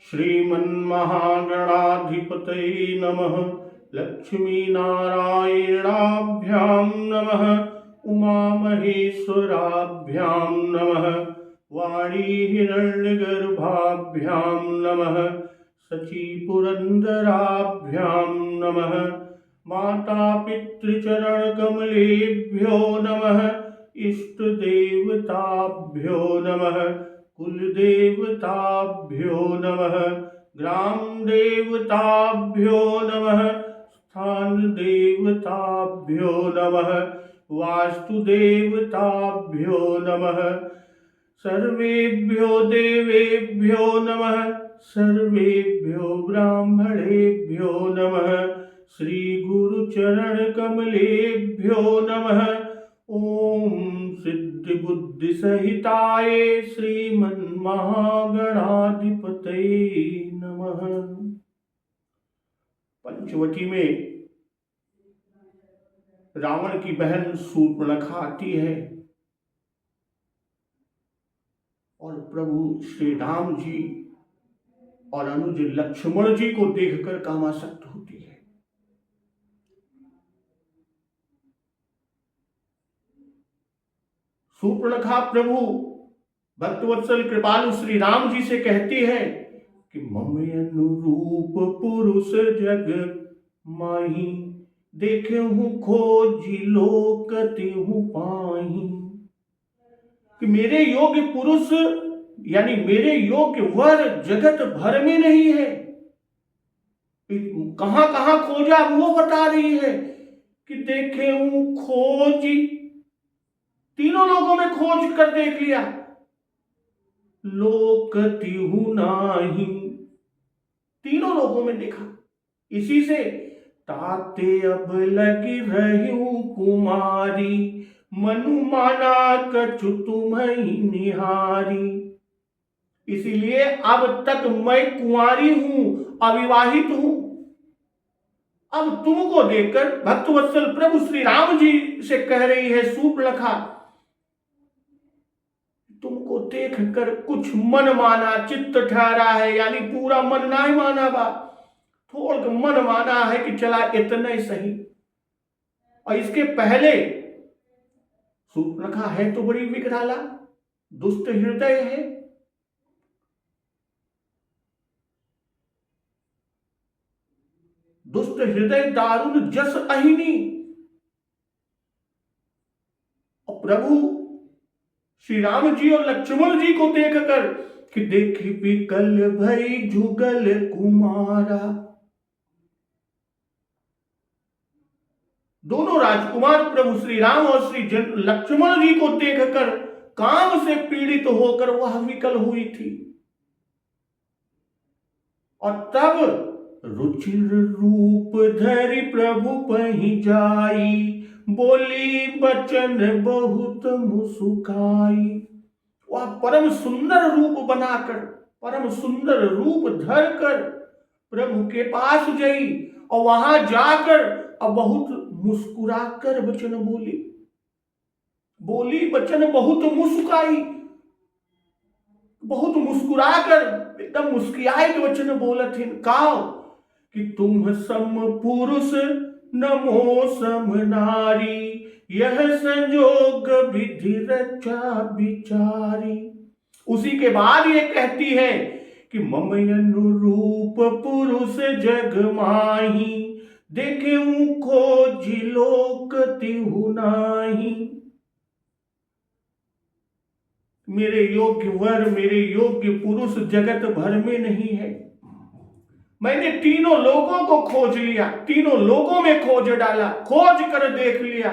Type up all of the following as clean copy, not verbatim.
श्रीमन्महागणाधिपतये नमः। लक्ष्मीनारायणाभ्यां नमः। उमामहेश्वराभ्यां नमः। वाणीहिरण्यगर्भाभ्यां नमः। शचीपुरन्दराभ्यां नमः। मातापितृचरणकमलेभ्यो नमः। इष्टदेवताभ्यो नमः। कुलदेवताभ्यो नमः। ग्रामदेवताभ्यो नमः। स्थानदेवताभ्यो नमः। वास्तुदेवताभ्यो नमः। सर्वेभ्यो देवेभ्यो नमः। सर्वेभ्यो ब्राह्मणेभ्यो नमः। श्री गुरुचरणकमलेभ्यो नमः। ओम सिद्धिबुद्धिसहिताय श्रीमन्महागणाधिपतये नमः। पंचवटी में रावण की बहन शूर्पणखा आती है और प्रभु श्री राम जी और अनुज लक्ष्मण जी को देखकर कामासक्त होती है। शूर्पणखा प्रभु भक्तवत्सल कृपालु श्री राम जी से कहती है कि मम अनुरूप पुरुष जग माही, देखे हूं खोजी लोकति हूं पाही। कि मेरे योग्य पुरुष यानी मेरे योग्य वर जगत भर में नहीं है। कहां कहां खोजा वो बता रही है कि देखे हूं खोजी, तीनों लोगों में खोज कर देख लिया, लोकति हूं नाही, तीनों लोगों में देखा। इसी से ताते अब लगी रही कुमारी, मनु माना कछु तुम्हें निहारी। इसीलिए अब तक मैं कुंवारी हूं, अविवाहित हूं। अब तुमको देखकर भक्तवत्सल प्रभु श्री राम जी से कह रही है शूर्पणखा, तुमको देखकर कुछ मन माना चित्त ठहरा है, यानी पूरा मन ना ही माना बा, थोड़ा मन माना है कि चला इतना ही सही। और इसके पहले शूर्पणखा है तो बड़ी विकराला, दुष्ट हृदय है। दुष्ट हृदय दारुण जस अहिनी। और प्रभु श्री राम जी और लक्ष्मण जी को देखकर कि देखी विकल भई जुगल कुमारा, दोनों राजकुमार प्रभु श्री राम और श्री लक्ष्मण जी को देखकर काम से पीड़ित होकर वह विकल हुई थी। और तब रुचिर रूप धरि प्रभु पहि जाई, बोली बचन बहुत मुस्काई। वह परम सुंदर रूप बनाकर, परम सुंदर रूप धरकर प्रभु के पास गई और वहां जाकर अब बहुत मुस्कुराकर वचन बोली, बोली बचन बहुत मुस्काई, बहुत मुस्कुराकर एकदम मुस्कियाई के वचन बोलथिन। काओ कि तुम सम पुरुष नमो सम नारी, यह संजोग विधि रचा विचारी। उसी के बाद ये कहती है कि मम अनुरूप पुरुष जग माही, देखे खोजी लोकति हूं नाही। मेरे योग्य वर, मेरे योग्य पुरुष जगत भर में नहीं है। मैंने तीनों लोगों को खोज लिया, तीनों लोगों में खोज डाला, खोज कर देख लिया।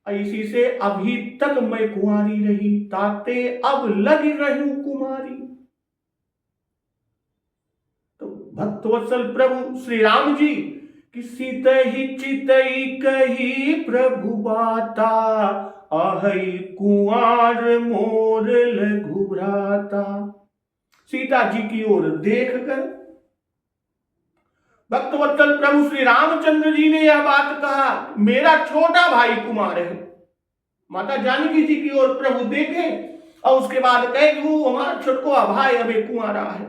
इसी से अभी तक मैं कुंवारी रही, ताते अब लग रही कुमारी। तो भक्तवत्सल प्रभु श्री राम जी किसी तही चितई कही प्रभु बाता, आहई कुंवार मोर लघु भ्राता। सीता जी की ओर देखकर भक्तवत्सल प्रभु श्री रामचंद्र जी ने यह बात कहा, मेरा छोटा भाई कुमार है। माता जानकी जी की ओर प्रभु देखे और उसके बाद कहे कि वो हमारा छोटको भाई अबे कुंवारा है।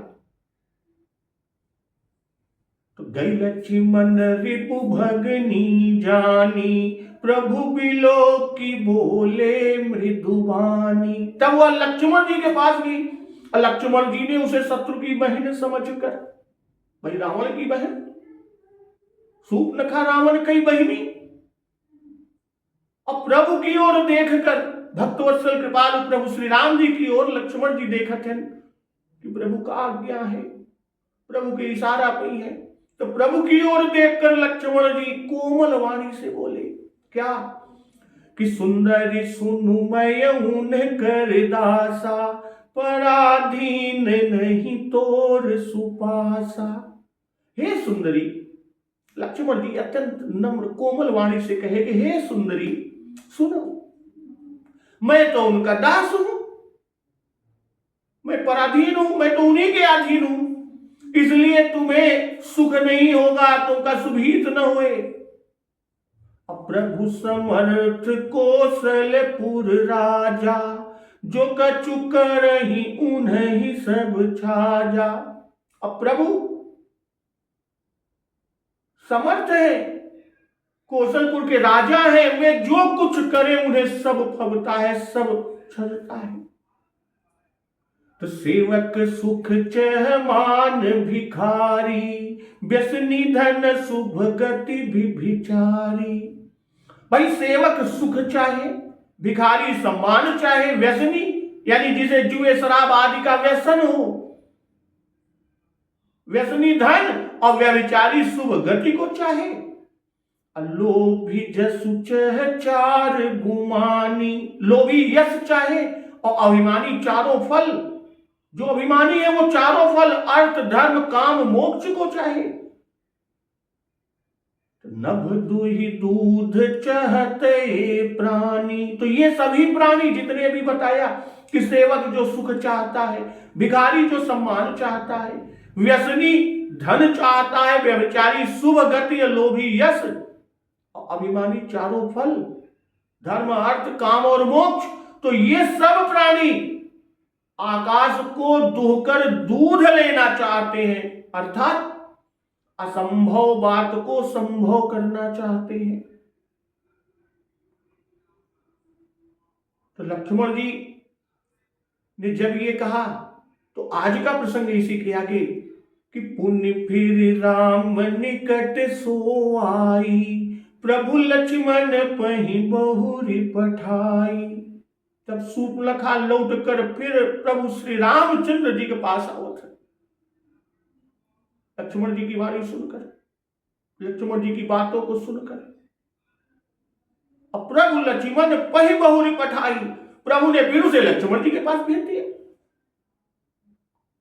गई लक्ष्मण रिपु भगनी जानी, प्रभु बिलो की बोले मृदुवानी। तब वह लक्ष्मण जी के पास गई और लक्ष्मण जी ने उसे शत्रु की बहन समझकर, भाई रावण की बहन, शूर्पणखा रावण की बहिनी, और प्रभु की ओर देखकर, भक्तवत्सल कृपालु प्रभु श्री राम जी की ओर लक्ष्मण जी देखते हैं कि प्रभु का आज्ञा है, प्रभु के इशारा पे ही है। तो प्रभु की ओर देखकर लक्ष्मण जी कोमल वाणी से बोले क्या कि सुंदरी सुनु मैं उन्हें कर दासा, पराधीन नहीं तोर सुपासा। हे सुंदरी, लक्ष्मण जी अत्यंत नम्र कोमल वाणी से कहे कि हे सुंदरी सुनो, मैं तो उनका दास हूं, मैं पराधीन हूं, मैं तो उन्हीं के अधीन हूं, इसलिए तुम्हें सुख नहीं होगा, तुमका सुभीत न होए। प्रभु समर्थ कौशलपुर राजा, जो कछु करहि उन्हीं सब छाजा। अब प्रभु समर्थ है, कौशलपुर के राजा है, वे जो कुछ करे उन्हें सब फबता है, सब छलता है। तो सेवक सुख चह मान भिखारी, व्यसनी धन शुभ गति भिचारी। भाई सेवक सुख चाहे, भिखारी सम्मान चाहे, व्यसनी यानी जिसे जुए शराब आदि का व्यसन हो, व्यसनी धन और व्यभिचारी शुभ गति को चाहे, लोभी जसु चह चार गुमानी, लोभी यश चाहे और अभिमानी चारों फल, जो अभिमानी है वो चारों फल अर्थ धर्म काम मोक्ष को चाहे। नभ दुहि दूध चाहते प्राणी, तो ये सभी प्राणी जितने भी बताया कि सेवक जो सुख चाहता है, भिखारी जो सम्मान चाहता है, व्यसनी धन चाहता है, व्यभिचारी शुभ गति, लोभी यश, अभिमानी चारों फल धर्म अर्थ काम और मोक्ष, तो ये सब प्राणी आकाश को दुहकर दूध लेना चाहते हैं, अर्थात असंभव बात को संभव करना चाहते हैं। तो लक्ष्मण जी ने जब ये कहा तो आज का प्रसंग इसी के आगे कि पुण्य फिर राम निकट सो आई, प्रभु लक्ष्मण पही बहुरी पठाई। तब शूर्पणखा लौट कर फिर प्रभु श्री रामचंद्र जी के पास आवत है। लक्ष्मण जी की वाणी सुनकर, लक्ष्मण जी की बातों को सुनकर, अब प्रभु लक्ष्मण पही बहुरी पठाई, प्रभु ने फिर उसे लक्ष्मण जी के पास भेज दिया।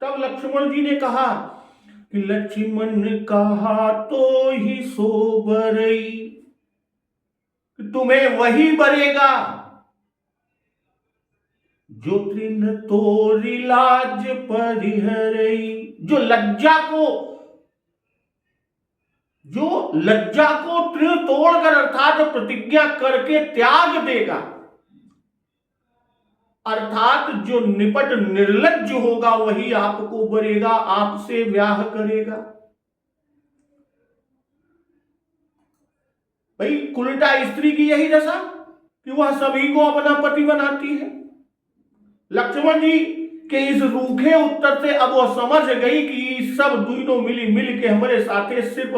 तब लक्ष्मण जी ने कहा कि लक्ष्मण कहा तो ही सो बरई, तुम्हें वही बरेगा जो तृण तोरी लाज परिहरई, जो लज्जा को तृण तोड़कर अर्थात प्रतिज्ञा करके त्याग देगा, अर्थात जो निपट निर्लज्ज होगा वही आपको बरेगा, आपसे ब्याह करेगा। भाई उल्टा स्त्री की यही दशा कि वह सभी को अपना पति बनाती है। लक्ष्मण जी के इस रूखे उत्तर से अब वह समझ गई कि सब दोनों मिल के हमारे साथे सिर्फ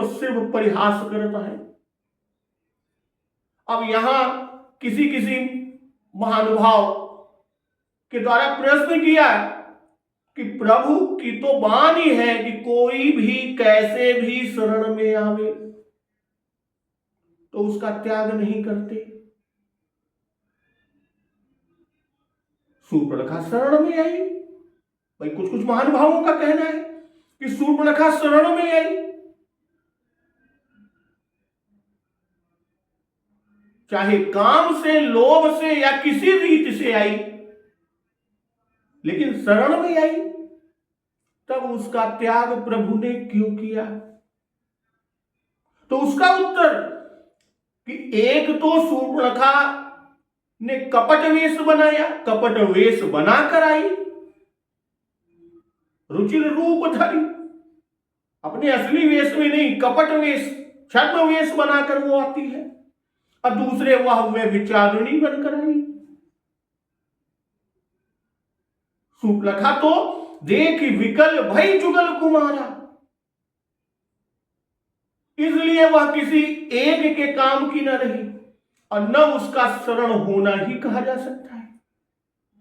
परिहास करता है। अब यहां किसी महानुभाव के द्वारा प्रश्न किया कि प्रभु की तो वाणी है कि कोई भी कैसे भी शरण में आवे तो उसका त्याग नहीं करते। शूर्पणखा शरण में आई, भाई कुछ महानुभावों का कहना है कि शूर्पणखा शरण में आई, चाहे काम से लोभ से या किसी रीति से आई, लेकिन शरण में आई। तब उसका त्याग प्रभु ने क्यों किया? तो उसका उत्तर कि एक तो शूर्पणखा ने कपट वेश बनाया, कपट वेश बनाकर आई, रुचिर रूप धरी, अपने असली वेश में नहीं, कपट वेश, छद्म वेश बनाकर वो आती है और दूसरे वह व्यभिचारिणी बनकर आई। सूर्पणखा तो देख विकल भई जुगल कुमारा, इसलिए वह किसी एक के काम की न रही और न उसका शरण होना ही कहा जा सकता है।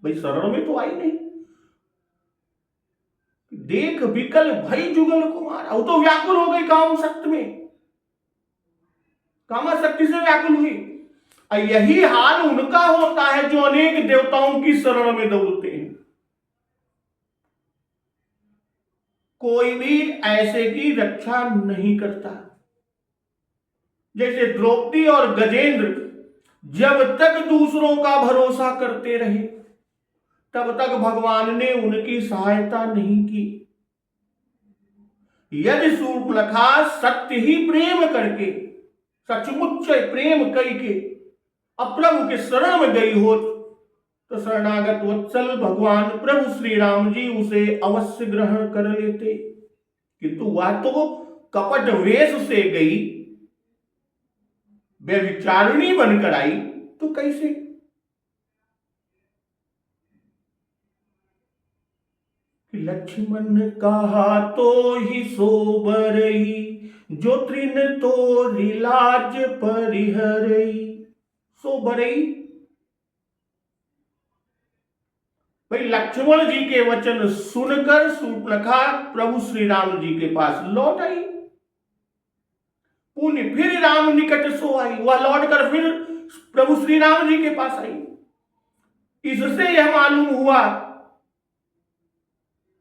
भाई शरण में तो आई नहीं। देख विकल भई जुगल कुमारा, वो तो व्याकुल हो गई काम शक्ति में, कामा शक्ति से व्याकुल हुई। और यही हाल उनका होता है जो अनेक देवताओं की शरण में दौड़ते हैं। कोई भी ऐसे की रक्षा नहीं करता। जैसे द्रौपदी और गजेंद्र जब तक दूसरों का भरोसा करते रहे तब तक भगवान ने उनकी सहायता नहीं की। यदि सूर्पणखा सत्य ही प्रेम करके, सचमुच प्रेम करके अब प्रभु के शरण में गई हो तो शरणागत वत्सल भगवान प्रभु श्री राम जी उसे अवश्य ग्रहण कर लेते, किंतु वह तो कपट वेश से गई, व्यभिचारिणी बनकर आई, तो कैसे? लक्ष्मण कहा तो ही सोबरई, जो तृण तोरी लाज परिहरई। सोबरई भाई लक्ष्मण जी के वचन सुनकर सूर्पणखा प्रभु श्री राम जी के पास लौट आई। पुण्य फिर राम निकट सो आई, वह लौटकर फिर प्रभु श्री राम जी के पास आई। इससे यह मालूम हुआ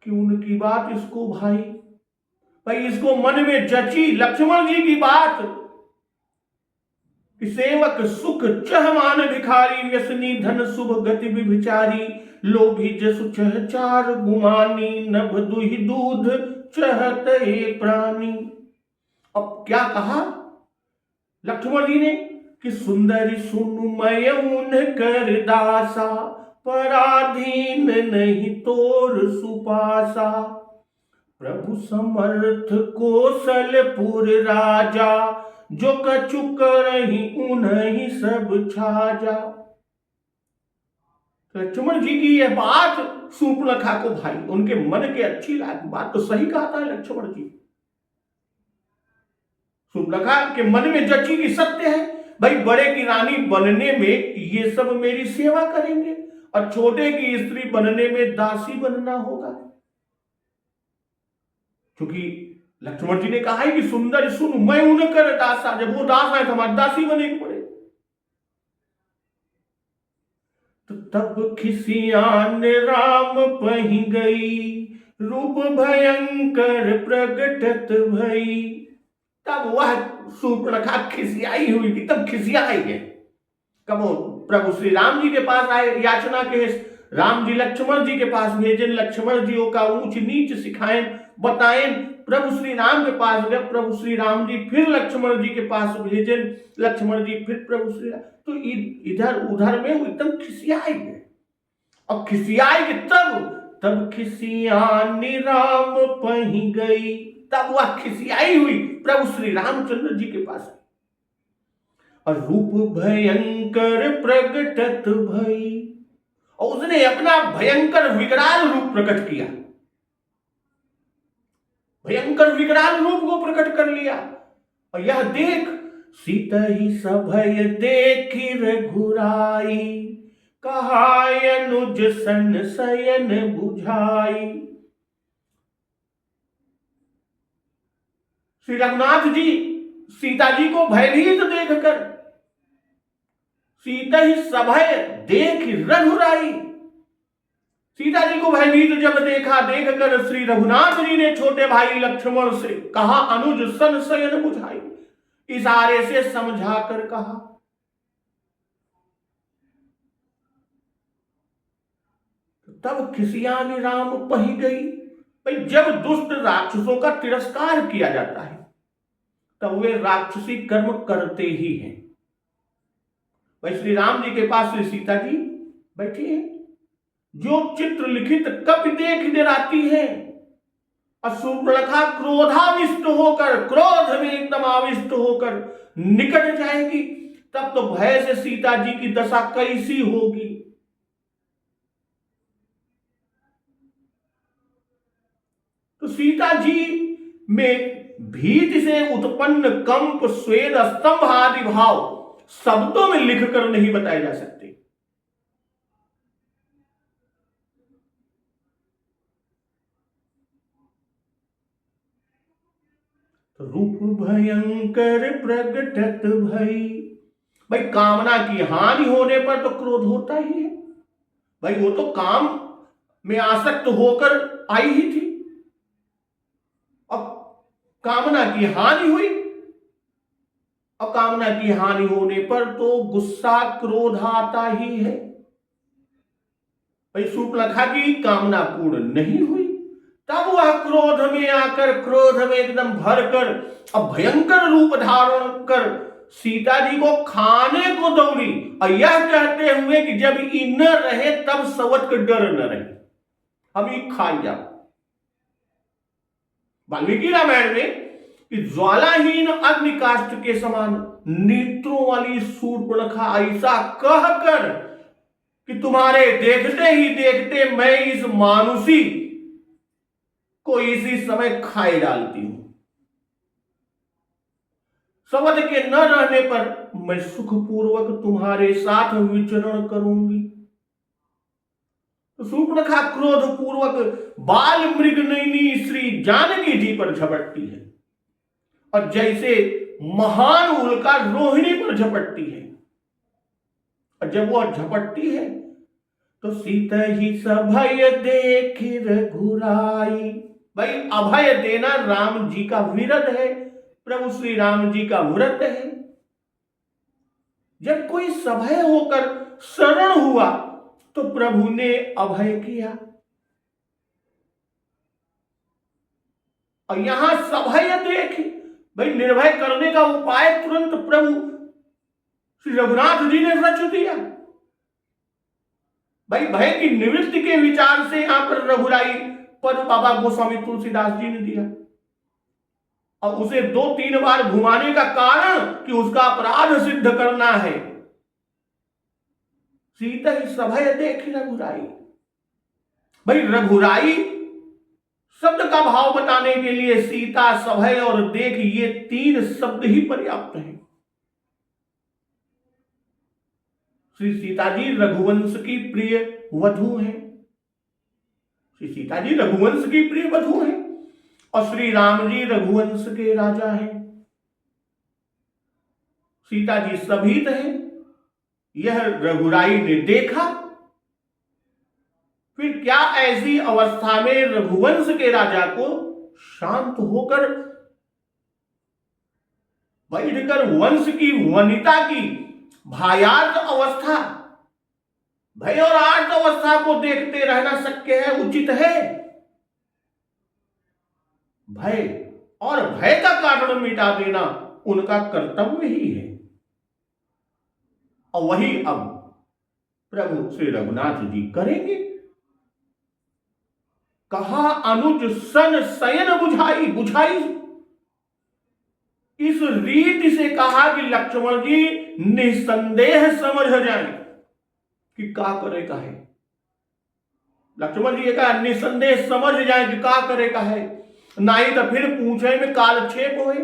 कि उनकी बात इसको भाई इसको मन में जची लक्ष्मण जी की बात कि सेवक सुख चह मान भिखारी, व्यसनी धन शुभ गति विचारी, लोभी जसु चह चार गुमानी, नभ दुहि दूध चहत हे प्राणी। अब क्या कहा लक्ष्मण जी ने कि सुंदरी सुनु मैं उन कर दासा, पराधीन नहीं तोर सुपासा। प्रभु समर्थ कौशलपुर राजा, जो कछु करहि उन्हीं सब छाजा। लक्ष्मण जी की यह बात सूर्पणखा को भाई उनके मन के अच्छी लगी। बात तो सही कहा था लक्ष्मण जी। सूर्पणखा के मन में जची की सत्य है, भाई बड़े की रानी बनने में ये सब मेरी सेवा करेंगे और छोटे की स्त्री बनने में दासी बनना होगा। क्योंकि लक्ष्मण जी ने कहा है कि सुंदर सुन मैं उनकर दासा, जब वो दास है तो हमारी दासी बने के पड़े। तो तब खिसियान राम पही गई, रूप भयंकर प्रगटत भई। तब वह सूर्पणखा खिसियाई हुई कि तब खिसियाई है। कब वो प्रभु श्री राम जी के पास आए याचना के, राम जी लक्ष्मण जी के पास भेजे, लक्ष्मण जी का ऊंच नीच सिखाएं बताएं, प्रभु श्री राम के पास गए, प्रभु श्री राम जी फिर लक्ष्मण जी के पास भेजे, लक्ष्मण जी फिर प्रभु श्री राम, तो इधर उधर में वो एकदम खिसियाई है। अब खिसियाई के तब खिसियानी राम पही गई, तब वह खिसियाई हुई प्रभु श्री रामचंद्र जी के पास और रूप भयंकर प्रगटत भई, और उसने अपना भयंकर विकराल रूप प्रकट किया, भयंकर विकराल रूप को प्रकट कर लिया। और यह देख सीता ही सभय देखी रघुराई, कहा अनुज सन शयन बुझाई। श्री रघुनाथ जी सीता जी को भयभीत देखकर, सीता ही सभय देख रघुराई, सीता जी को भयभीत जब देखा, देखकर श्री रघुनाथ जी ने छोटे भाई लक्ष्मण से कहा अनुज सन शयन बुझाई, इशारे से समझाकर कहा। तब खिसियानी राम पही गई। भाई जब दुष्ट राक्षसों का तिरस्कार किया जाता है तब वे राक्षसी कर्म करते ही हैं। भाई श्री राम जी के पास श्री सीता जी बैठी है, जो चित्र लिखित कपि देख डराती है, शूर्पणखा क्रोधाविष्ट होकर, क्रोध में एकदम आविष्ट होकर निकट जाएगी, तब तो भय से सीता जी की दशा कैसी होगी। तो सीता जी में भीति से उत्पन्न कंप, स्वेद, स्तंभ आदि भाव शब्दों में लिखकर नहीं बताए जा सकते। तो रूप भयंकर प्रगटत भई, भाई कामना की हानि होने पर तो क्रोध होता ही है। भाई वो तो काम में आसक्त होकर आई ही थी, अब कामना की हानि हुई, अब कामना की हानि होने पर तो गुस्सा, क्रोध आता ही है। भाई शूर्पणखा की कामना पूर्ण नहीं हुई, तब वह क्रोध में आकर, क्रोध में एकदम भरकर, अब भयंकर रूप धारण कर सीता जी को खाने को दौड़ी, और यह कहते हुए कि जब ई न रहे तब सवत का डर न रहे, हम ये खा जाओ। वाल्मीकि रामायण में कि ज्वालाहीन अग्निकाष्ठ के समान नेत्रों वाली शूर्पणखा ऐसा कहकर कि तुम्हारे देखते ही देखते मैं इस मानुषी को इसी समय खाए डालती हूं, सवत के न रहने पर मैं सुखपूर्वक तुम्हारे साथ विचरण करूंगी। तो शूर्पणखा क्रोध पूर्वक बाल मृग नयनी श्री जानकी जी पर झपटती है, और जैसे महान उल्का रोहिणी पर झपटती है, और जब वह झपटती है तो सीता ही सभय देख रघुराई। भाई अभय देना राम जी का विरत है, प्रभु श्री राम जी का व्रत है। जब कोई सभय होकर शरण हुआ तो प्रभु ने अभय किया, और यहां सभय देख, भाई निर्भय करने का उपाय तुरंत प्रभु श्री रघुनाथ जी ने रच दिया। भाई भय की निवृत्ति के विचार से यहां पर रघुराई पद बाबा गोस्वामी तुलसीदास जी ने दिया, और उसे 2-3 बार घुमाने का कारण कि उसका अपराध सिद्ध करना है। सीता ही सभय देख रघुराई, भाई रघुराई शब्द का भाव बताने के लिए सीता, सभय और देख ये 3 शब्द ही पर्याप्त हैं। श्री सीता जी रघुवंश की प्रिय वधू हैं, श्री सीता जी रघुवंश की प्रिय वधू हैं, और श्री राम जी रघुवंश के राजा हैं। सीता जी सभीत हैं, यह रघुराई ने देखा। फिर क्या ऐसी अवस्था में रघुवंश के राजा को शांत होकर बैठकर वंश की वनिता की भयार्थ अवस्था, भय और आर्त अवस्था को देखते रहना शक्य है, उचित है? भय और भय का कारण मिटा देना उनका कर्तव्य ही है, और वही अब प्रभु श्री रघुनाथ जी करेंगे। कहा अनुज सन शयन बुझाई, बुझाई इस रीति से कहा कि लक्ष्मण जी निसंदेह समझ जाए कि का करे का है। लक्ष्मण जी कहा निसंदेह समझ जाए कि का करे का है, नहीं तो फिर पूछे में कालक्षेप होए,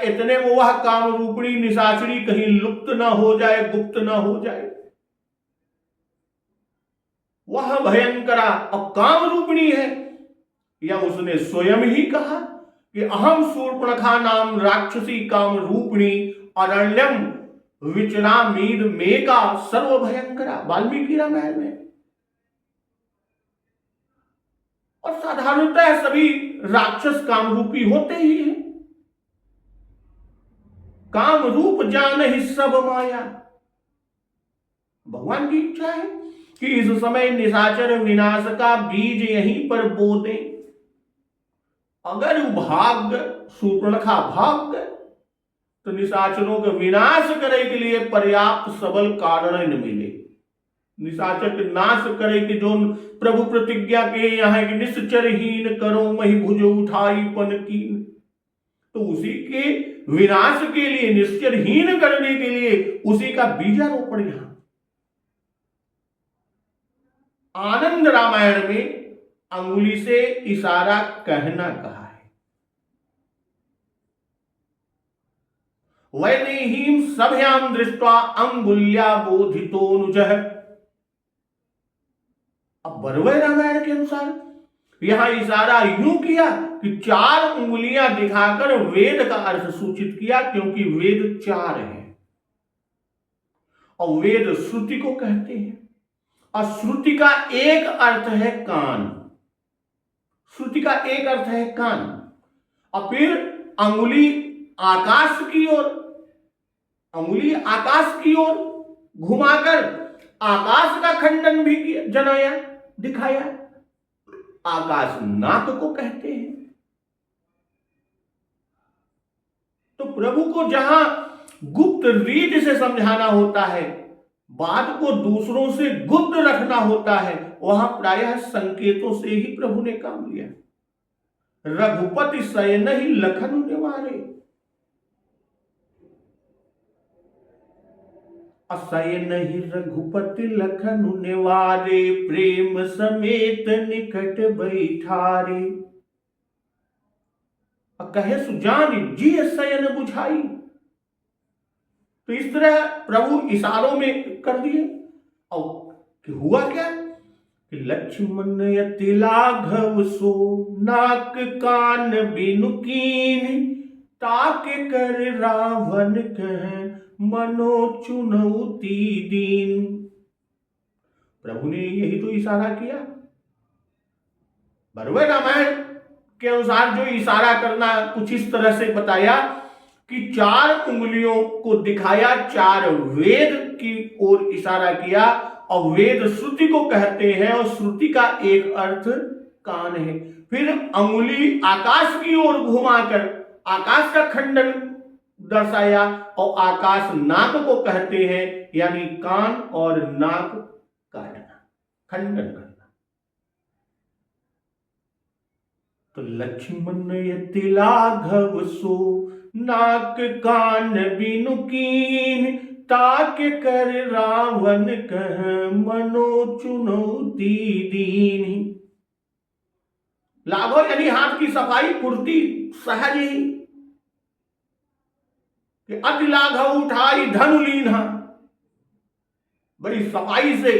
इतने में वह काम रूपणी निशाचरी कहीं लुप्त ना हो जाए, गुप्त ना हो जाए। वह भयंकरा अब काम रूपणी है, या उसने स्वयं ही कहा कि अहम शूर्पणखा नाम राक्षसी काम रूपणी अरण्यम विचरामीद मेका सर्व भयंकरा, वाल्मीकि रामायण में। और साधारणतः सभी राक्षस काम रूपी होते ही हैं। काम रूप जान ही सब माया, भगवान की इच्छा है कि इस समय निशाचर विनाश का बीज यहीं पर बो दे। अगर भाग्य शूर्पणखा भाग्य तो निशाचरों का विनाश करने के लिए पर्याप्त सबल कारण न मिले, निशाचर के नाश करे कि जो प्रभु प्रतिज्ञा के यहाँ कि निश्चरहीन करो मही भुज उठाई पन की। तो उसी के विनाश के लिए, निश्चरहीन करने के लिए उसी का बीजारोपण यहां आनंद रामायण में अंगुली से इशारा कहना कहा है। वैदेहीम सभयाम दृष्ट्वा अंगुल्या बोधितोनुजः। अब बरवे रामायण के अनुसार यहां इशारा यूं किया कि 4 उंगलियां दिखाकर वेद का अर्थ सूचित किया, क्योंकि वेद 4 हैं और वेद श्रुति को कहते हैं। और श्रुति का एक अर्थ है कान, श्रुति का एक अर्थ है कान। और फिर अंगुली आकाश की ओर, अंगुली आकाश की ओर घुमाकर आकाश का खंडन भी किया, जनाया, दिखाया। आकाश नाक को कहते हैं। तो प्रभु को जहां गुप्त रीत से समझाना होता है, बात को दूसरों से गुप्त रखना होता है, वहां प्रायः संकेतों से ही प्रभु ने काम लिया। रघुपति शयन ही लखन निवारे, असयन ही रघुपति लखन निवारे, प्रेम समेत निकट बैठारे। कहे सुजान जी शयन बुझाई। तो इस तरह प्रभु इशारों में कर दिए। और हुआ क्या कि लक्ष्मण यति लाघव सो, नाक कान बिनु कीन, ताके कर रावण कह मनो चुनौती दीन। प्रभु ने यही तो इशारा किया। बरवे रामायण के अनुसार जो इशारा करना कुछ इस तरह से बताया कि 4 उंगलियों को दिखाया, 4 वेद की ओर इशारा किया। और वेद श्रुति को कहते हैं और श्रुति का एक अर्थ कान है। फिर अंगुली आकाश की ओर घुमाकर आकाश का खंडन दर्शाया, और आकाश नाक को कहते हैं, यानी कान और नाक काटना, खंडन करना। तो लक्ष्मण यति लाघव सो, नाक कान बिनु कीन, ताके कर रावण कह मनो चुनौती दीन। लाघव यानी हाथ की सफाई, फुर्ती, सहज ही। कि अति लाघव उठाई धनु लीन्हा, बड़ी सफाई से,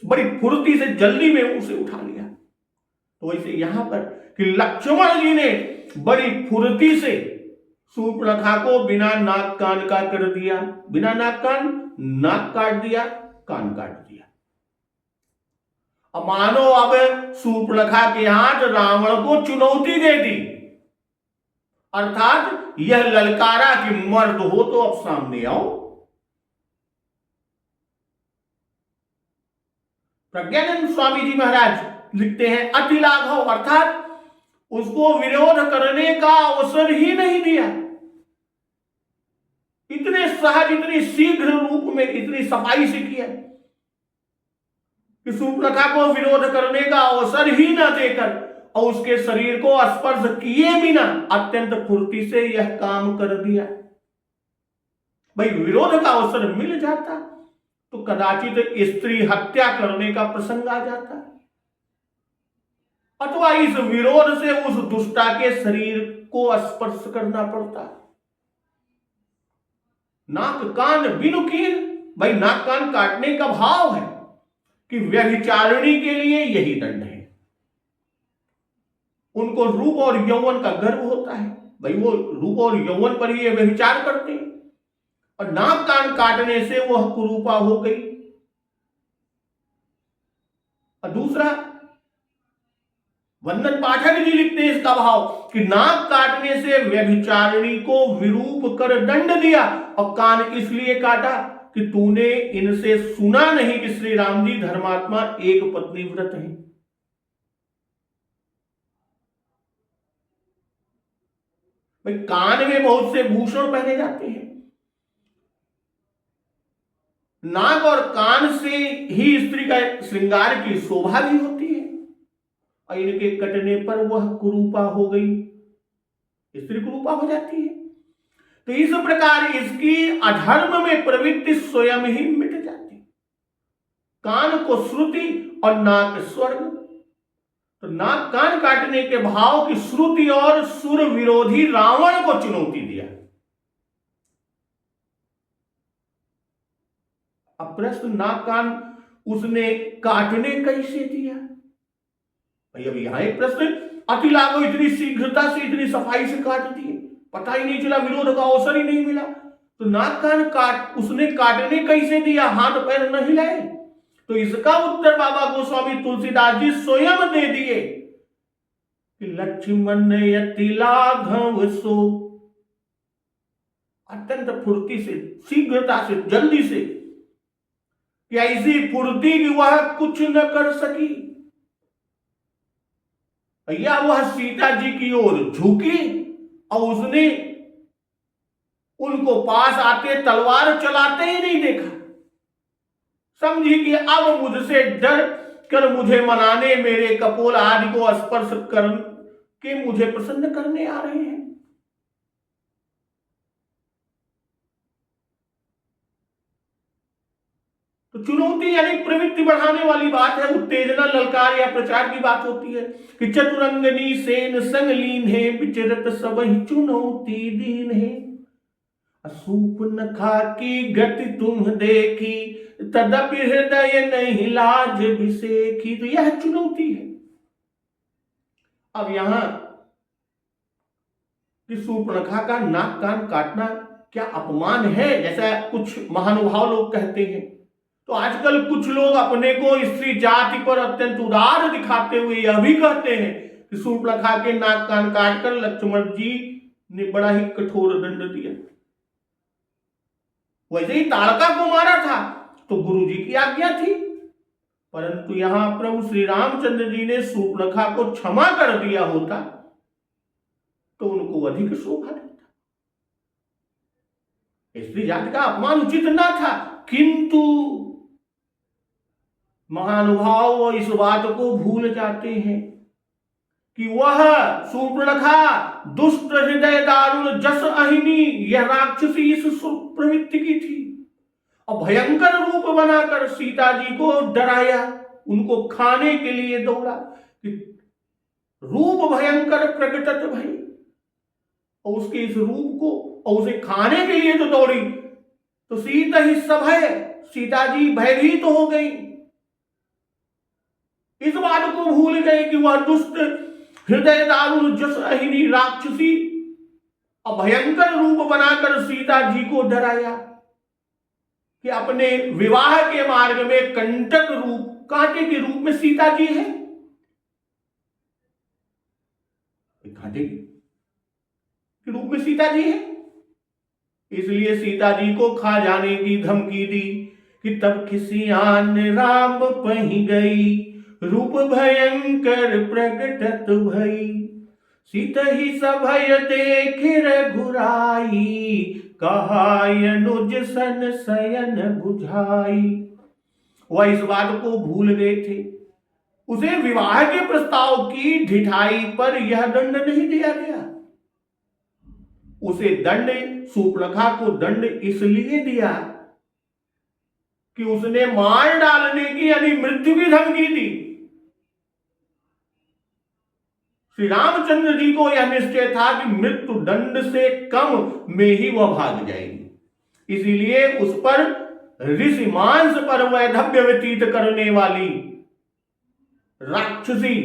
बड़ी फुर्ती से जल्दी में उसे उठा लिया। तो वैसे यहां पर कि लक्ष्मण जी ने बड़ी फुर्ती से शूर्पणखा को बिना नाक कान का कर दिया, बिना नाक कान, नाक काट दिया, कान काट दिया। अब मानो अब शूर्पणखा के हाथ रावण को चुनौती दे दी, अर्थात यह ललकारा कि मर्द हो तो अब सामने आओ। प्रज्ञानंद स्वामी जी महाराज लिखते हैं अति लाघव, अर्थात उसको विरोध करने का अवसर ही नहीं दिया। इतने सहज, इतनी शीघ्र रूप में, इतनी सफाई से किया कि शूर्पणखा को विरोध करने का अवसर ही न देकर और उसके शरीर को स्पर्श किए बिना अत्यंत फुर्ती से यह काम कर दिया। भाई विरोध का अवसर मिल जाता तो कदाचित स्त्री हत्या करने का प्रसंग आ जाता, अथवा इस विरोध से उस दुष्टा के शरीर को स्पर्श करना पड़ता। नाक कान बिनु कीन, भाई नाक कान काटने का भाव है कि व्यभिचारिणी के लिए यही दंड है। उनको रूप और यौवन का गर्व होता है, भाई वो रूप और यौवन पर ही व्यभिचार करते हैं, और नाक कान काटने से वह कुरूपा हो गई। और दूसरा, वंदन पाठक जी लिखते हैं इसका भाव कि नाक काटने से व्यभिचारिणी को विरूप कर दंड दिया, और कान इसलिए काटा कि तूने इनसे सुना नहीं कि श्री राम जी धर्मात्मा एक पत्नी व्रत है। भाई कान में बहुत से भूषण पहने जाते हैं, नाक और कान से ही स्त्री का श्रृंगार की शोभा भी होती है, और इनके कटने पर वह कुरूपा हो गई, स्त्री कुरूपा हो जाती है। तो इस प्रकार इसकी अधर्म में प्रवृत्ति स्वयं ही मिट जाती। कान को श्रुति और नाक स्वर्ग, तो नाक कान काटने के भाव की श्रुति और सुर विरोधी रावण को चुनौती दिया। अब प्रश्न, नाक कान उसने काटने कैसे दिया? भाई अब यहां एक प्रश्न, अति लागो इतनी शीघ्रता से इतनी सफाई से काट दिए, पता ही नहीं चला, विरोध का अवसर ही नहीं मिला। तो नाक कान उसने काटने कैसे दिया? हाथ पैर नहीं हिलाए। तो इसका उत्तर बाबा गोस्वामी तुलसीदास जी स्वयं दे दिए कि लक्ष्मण यति लाघव सो, अत्यंत फुर्ती से, शीघ्रता से, जल्दी से, कि ऐसी फुर्ती कि वह कुछ न कर सकी। या वह सीता जी की ओर झुकी और उसने उनको पास आते तलवार चलाते ही नहीं देखा। समझी कि अब मुझसे डर कर मुझे मनाने, मेरे कपोल आदि को स्पर्श कर के मुझे प्रसन्न करने आ रहे हैं। तो चुनौती यानी प्रवृत्ति बढ़ाने वाली बात है, उत्तेजना, ललकार या प्रचार की बात होती है कि चतुरंगनी सेन संग लीन है, विचरत सब ही चुनौती दीन है। असूप नखा की गति तुम देखी, तदपि हृदय नहीं लाज विसेखी। तो यह चुनौती है। अब यहां कि सूर्पणखा का नाक कान काटना क्या अपमान है, जैसा कुछ महानुभाव लोग कहते हैं। तो आजकल कुछ लोग अपने को स्त्री जाति पर अत्यंत उदार दिखाते हुए यह भी कहते हैं कि सूर्पणखा के नाक कान काटकर लक्ष्मण जी ने बड़ा ही कठोर दंड दिया। वैसे ही ताड़का को मारा था तो गुरु जी की आज्ञा थी, परंतु यहां प्रभु श्री रामचंद्र जी ने सूर्पणखा को क्षमा कर दिया होता तो उनको अधिक शोभा देता। स्त्री जाति का अपमान उचित ना था, किंतु महानुभाव इस बात को भूल जाते हैं कि वह सूर्पणखा दुष्ट हृदय दारुण जस अहिनी, यह राक्षसी इस प्रवृत्ति की थी और भयंकर रूप बनाकर सीता जी को डराया, उनको खाने के लिए दौड़ा कि रूप भयंकर प्रकटत भई, और उसके इस रूप को और उसे खाने के लिए तो दौड़ी। तो सीता ही सभय, सीता जी भयभीत तो हो गई, इस बात को भूल गए कि वह दुष्ट हृदय दारुण जस अहिनी राक्षसी और भयंकर रूप बनाकर सीता जी को डराया कि अपने विवाह के मार्ग में कंटक रूप, कांटे के रूप में सीता जी है। कांटे के रूप में सीता जी है, इसलिए सीता जी को खा जाने की धमकी दी कि तब खिसियान राम पही गई, रूप भयंकर प्रकटत भई, सीता ही सभय देख रघुराई, कहाय अनुज सन शयन बुझाई। वह इस बात को भूल गए थे, उसे विवाह के प्रस्ताव की ढिठाई पर यह दंड नहीं दिया गया। उसे दंड, सूर्पणखा को दंड इसलिए दिया कि उसने मार डालने की यानी मृत्यु की धमकी दी। श्री रामचंद्र जी को यह निश्चय था कि मृत्यु दंड से कम में ही वह भाग जाएगी, इसीलिए उस पर ऋषि मांस पर वैधव्य व्यतीत करने वाली राक्षसी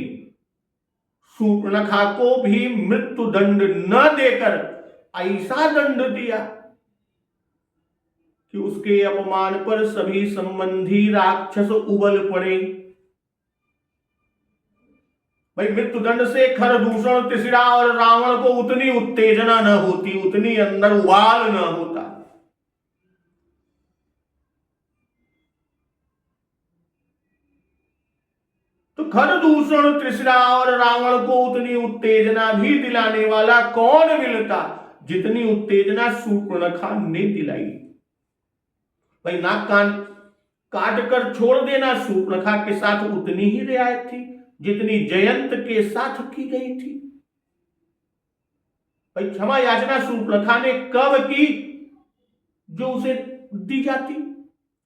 सूर्पणखा को भी मृत्यु दंड न देकर ऐसा दंड दिया कि उसके अपमान पर सभी संबंधी राक्षस उबल पड़े। भाई मृत्यु दंड से खरदूषण, तिसरा और रावण को उतनी उत्तेजना न होती, उतनी अंदर उबाल न होता। तो खरदूषण, त्रिशरा और रावण को उतनी उत्तेजना भी दिलाने वाला कौन मिलता जितनी उत्तेजना सूर्पणखा ने दिलाई। भाई नाक कान काट कर छोड़ देना शूर्पणखा के साथ उतनी ही रियायत थी जितनी जयंत के साथ की गई थी। भाई क्षमा याचना शूर्पणखा ने कब की जो उसे दी जाती?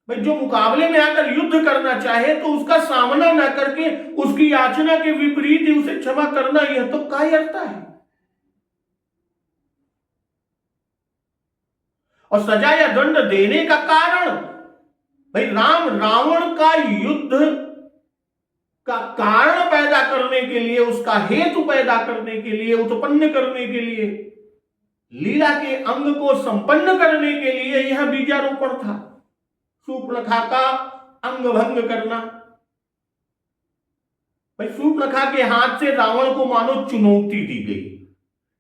भाई जो मुकाबले में आकर युद्ध करना चाहे तो उसका सामना न करके उसकी याचना के विपरीत ही उसे क्षमा करना, यह तो कायरता है। और सजा या दंड देने का कारण, भाई राम रावण का युद्ध का कारण पैदा करने के लिए, उसका हेतु पैदा करने के लिए, उत्पन्न करने के लिए, लीला के अंग को संपन्न करने के लिए यह बीजारोपण था। शूर्पणखा का अंग भंग करना। भाई शूर्पणखा के हाथ से रावण को मानो चुनौती दी गई,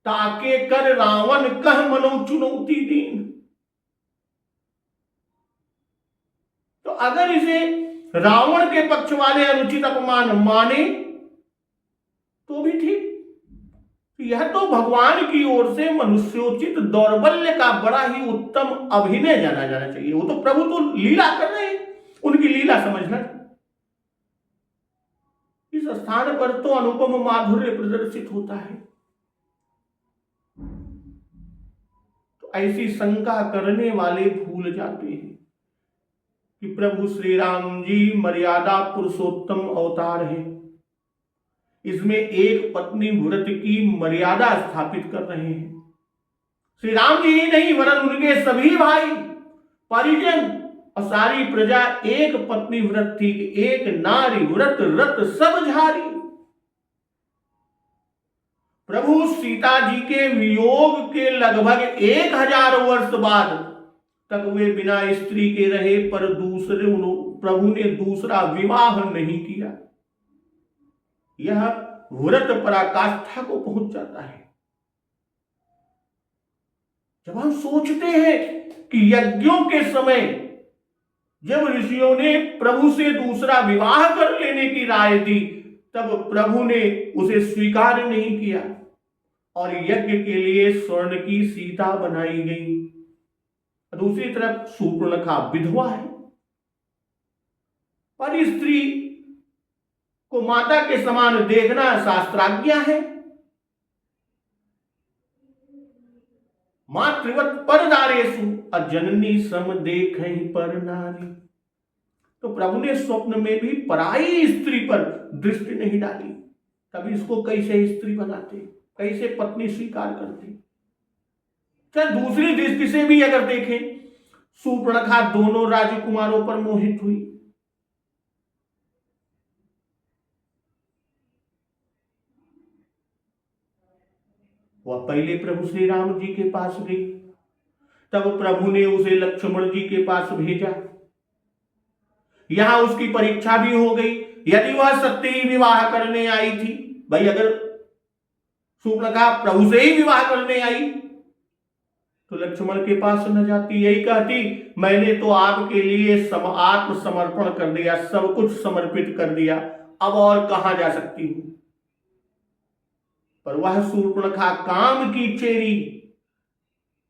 ताके कर रावण कह मनो चुनौती दीन। तो अगर इसे रावण के पक्ष वाले अनुचित अपमान माने तो भी ठीक, यह तो भगवान की ओर से मनुष्योचित दौर्बल्य का बड़ा ही उत्तम अभिनय जाना जाना चाहिए। वो तो प्रभु तो लीला कर रहे हैं, उनकी लीला समझना। इस स्थान पर तो अनुपम माधुर्य प्रदर्शित होता है। तो ऐसी शंका करने वाले भूल जाते हैं कि प्रभु श्री राम जी मर्यादा पुरुषोत्तम अवतार है। इसमें एक पत्नी व्रत की मर्यादा स्थापित कर रहे हैं। श्री राम जी ही नहीं वरन उनके सभी भाई परिजन और सारी प्रजा एक पत्नी व्रत थी, एक नारी व्रत रत सब झारी। प्रभु सीता जी के वियोग के लगभग 1000 वर्ष बाद तक वे बिना स्त्री के रहे, पर प्रभु ने दूसरा विवाह नहीं किया। यह व्रत पराकाष्ठा को पहुंच जाता है। जब हम सोचते हैं कि यज्ञों के समय जब ऋषियों ने प्रभु से दूसरा विवाह कर लेने की राय दी, तब प्रभु ने उसे स्वीकार नहीं किया और यज्ञ के लिए स्वर्ण की सीता बनाई गई। दूसरी तरफ शूर्पणखा विधवा है, पर स्त्री को माता के समान देखना शास्त्राज्ञा है। मातृवत परदारेषु अजननी सम देखहि पर नारी। तो प्रभु ने स्वप्न में भी पराई स्त्री पर दृष्टि नहीं डाली। तभी इसको कैसे स्त्री बनाते, कैसे पत्नी स्वीकार करते। चल दूसरी दृष्टि से भी अगर देखें, शूर्पणखा दोनों राजकुमारों पर मोहित हुई। वह पहले प्रभु श्री राम जी के पास गई, तब प्रभु ने उसे लक्ष्मण जी के पास भेजा। यहां उसकी परीक्षा भी हो गई। यदि वह सत्य ही विवाह करने आई थी, भाई अगर शूर्पणखा प्रभु से ही विवाह करने आई तो लक्ष्मण के पास न जाती, यही कहती मैंने तो आपके लिए आत्मसमर्पण कर दिया, सब कुछ समर्पित कर दिया, अब और कहां जा सकती हूं। पर वह शूर्पणखा काम की चेरी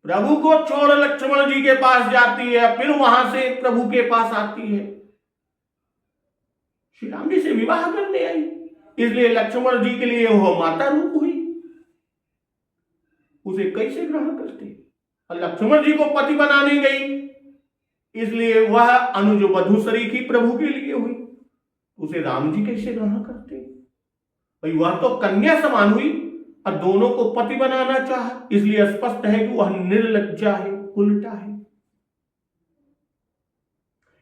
प्रभु को छोड़ लक्ष्मण जी के पास जाती है, फिर वहां से प्रभु के पास आती है। श्री राम जी से विवाह करने आई, इसलिए लक्ष्मण जी के लिए वह माता रूप हुई। उसे कैसे ग्रहण करते? और लक्ष्मण जी को पति बनाने गई, इसलिए वह अनुज वधु सरीखी प्रभु के लिए हुई। उसे राम जी कैसे ग्रहण करते? भाई वह तो कन्या समान हुई और दोनों को पति बनाना चाहा, इसलिए स्पष्ट है कि वह निर्लज्जा है, उल्टा है।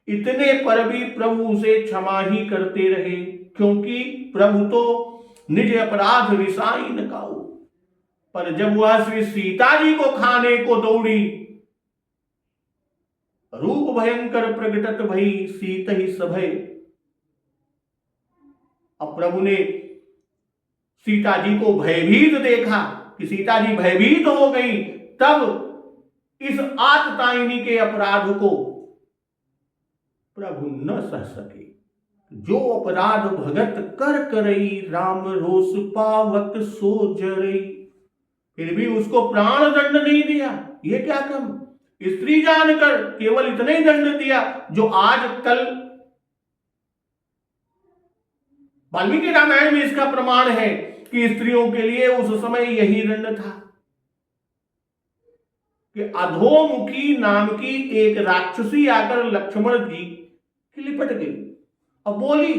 इतने पर भी प्रभु उसे क्षमा ही करते रहे, क्योंकि प्रभु तो निज अपराध रिसाई न काऊ। पर जब वह श्री सीता जी को खाने को दौड़ी, रूप भयंकर प्रगटत भई सीत ही सभय। अब प्रभु ने सीता जी को भयभीत देखा कि सीता जी भयभीत हो गई, तब इस आततायिनी के अपराध को प्रभु न सह सके। जो अपराध भगत कर करई, राम रोष पावक सो जरई। फिर भी उसको प्राण दंड नहीं दिया, ये क्या कम। स्त्री जानकर केवल इतना ही दंड दिया जो आज कल वाल्मीकि रामायण में इसका प्रमाण है कि स्त्रियों के लिए उस समय यही दंड था कि अधोमुखी नाम की एक राक्षसी आकर लक्ष्मण जी की लिपट गई और बोली,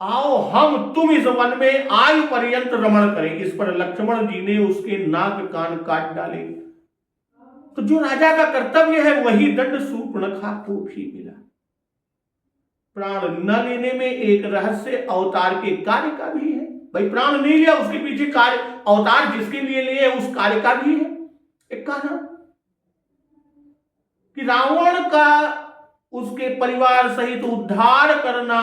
आओ हम तुम इस वन में आयु पर्यंत रमण करें। इस पर लक्ष्मण जी ने उसके नाक कान काट डाले। तो जो राजा का कर्तव्य है वही दंड शूर्पणखा को भी मिला। प्राण न लेने में एक रहस्य अवतार के कार्य का भी है। भाई प्राण नहीं लिया, उसके पीछे कार्य, अवतार जिसके लिए लिए उस कार्य का भी है एक कारण कि रावण का उसके परिवार सहित उद्धार करना,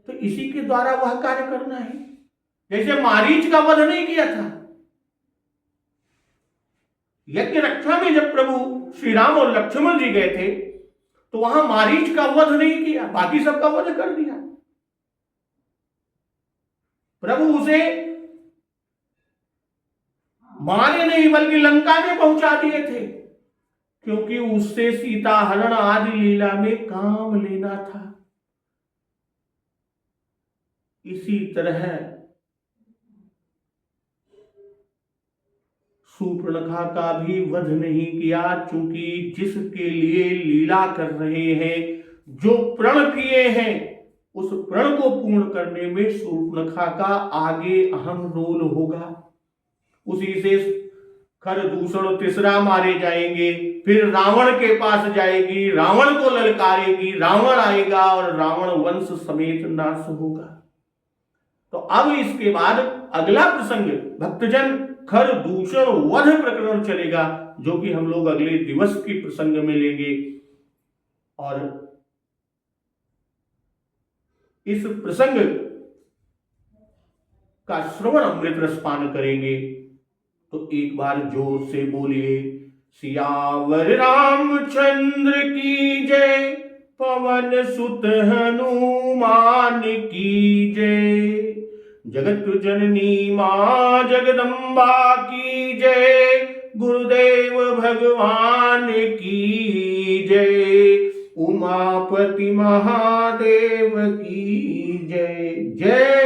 तो इसी के द्वारा वह कार्य करना है। जैसे मारीच का वध नहीं किया था, यज्ञ रक्षा में जब प्रभु श्री राम और लक्ष्मण जी गए थे तो वहां मारीच का वध नहीं किया, बाकी सबका वध कर दिया। प्रभु उसे मारे नहीं बल्कि लंका में पहुंचा दिए थे, क्योंकि उससे सीता हरण आदि लीला में काम लेना था। इसी तरह शूर्पणखा का भी वध नहीं किया, चूंकि जिसके लिए लीला कर रहे हैं, जो प्रण किए हैं, उस प्रण को पूर्ण करने में शूर्पणखा का आगे अहम रोल होगा। उसी से खरदूषण तीसरा मारे जाएंगे, फिर रावण के पास जाएगी, रावण को ललकारेगी, रावण आएगा और रावण वंश समेत नाश होगा। तो अब इसके बाद अगला प्रसंग भक्तजन खरदूषण वध प्रकरण चलेगा, जो कि हम लोग अगले दिवस की प्रसंग में लेंगे और इस प्रसंग का श्रवण अमृत रसपान करेंगे। तो एक बार जोर से बोलिए, सियावर रामचंद्र की जय, पवन सुत हनुमान की जय, जगत जननी मां जगदम्बा की जय, गुरुदेव भगवान की जय, उमापति महादेव की जय। जय